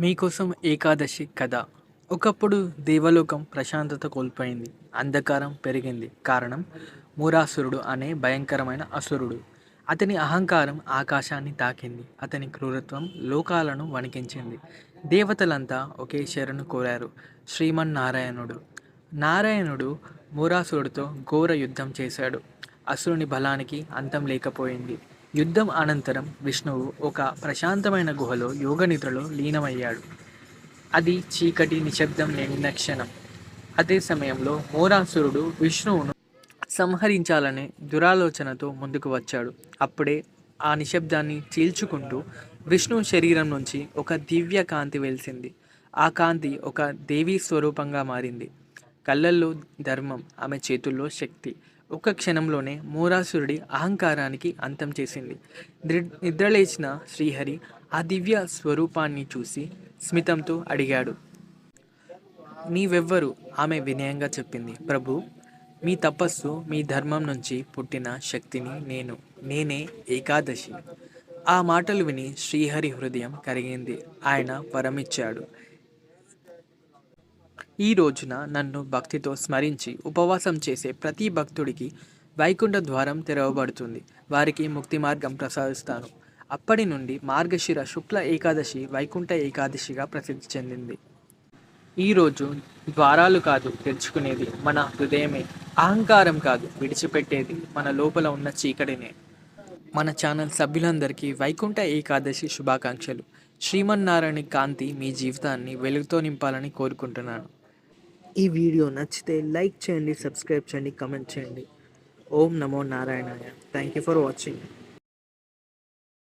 మీకోసం ఏకాదశి కథ. ఒకప్పుడు దేవలోకం ప్రశాంతత కోల్పోయింది. అంధకారం పెరిగింది. కారణం మూరాసురుడు అనే భయంకరమైన అసురుడు. అతని అహంకారం ఆకాశాన్ని తాకింది. అతని క్రూరత్వం లోకాలను వణికించింది. దేవతలంతా ఒకే శరణు కోరారు, శ్రీమన్నారాయణుడు. నారాయణుడు మూరాసురుడితో ఘోర యుద్ధం చేశాడు. అసురుని బలానికి అంతం లేకపోయింది. యుద్ధం అనంతరం విష్ణువు ఒక ప్రశాంతమైన గుహలో యోగనిద్రలో లీనమయ్యాడు. అది చీకటి నిశ్శబ్దం నిండిన క్షణం. అదే సమయంలో మూరాసురుడు విష్ణువును సంహరించాలనే దురాలోచనతో ముందుకు వచ్చాడు. అప్పుడే ఆ నిశ్శబ్దాన్ని చీల్చుకుంటూ విష్ణువు శరీరం నుంచి ఒక దివ్య కాంతి వెలిసింది. ఆ కాంతి ఒక దేవీ స్వరూపంగా మారింది. కళ్ళల్లో ధర్మం, ఆమె చేతుల్లో శక్తి. ఒక్క క్షణంలోనే మూరాసురుడి అహంకారానికి అంతం చేసింది. నిద్రలేచిన శ్రీహరి ఆ దివ్య స్వరూపాన్ని చూసి స్మితంతో అడిగాడు, నీవెవ్వరు? ఆమె వినయంగా చెప్పింది, ప్రభు, మీ తపస్సు, మీ ధర్మం నుంచి పుట్టిన శక్తిని నేనే ఏకాదశి. ఆ మాటలు విని శ్రీహరి హృదయం కరిగింది. ఆయన వరమిచ్చాడు. ఈ రోజున నన్ను భక్తితో స్మరించి ఉపవాసం చేసే ప్రతి భక్తుడికి వైకుంఠ ద్వారం తెరవబడుతుంది. వారికి ముక్తి మార్గం ప్రసాదిస్తాను. అప్పటి నుండి మార్గశిర శుక్ల ఏకాదశి వైకుంఠ ఏకాదశిగా ప్రసిద్ధి చెందింది. ఈరోజు ద్వారాలు కాదు తెరుచుకునేది, మన హృదయమే. అహంకారం కాదు విడిచిపెట్టేది, మన లోపల ఉన్న చీకటినే. మన ఛానల్ సభ్యులందరికీ వైకుంఠ ఏకాదశి శుభాకాంక్షలు. శ్రీమన్నారాయణ కాంతి మీ జీవితాన్ని వెలుగుతో నింపాలని కోరుకుంటున్నాను. ఈ వీడియో నచ్చితే లైక్ చేయండి, సబ్స్క్రైబ్ చేయండి, కమెంట్ చేయండి. ఓం నమో నారాయణాయ. Thank you for watching.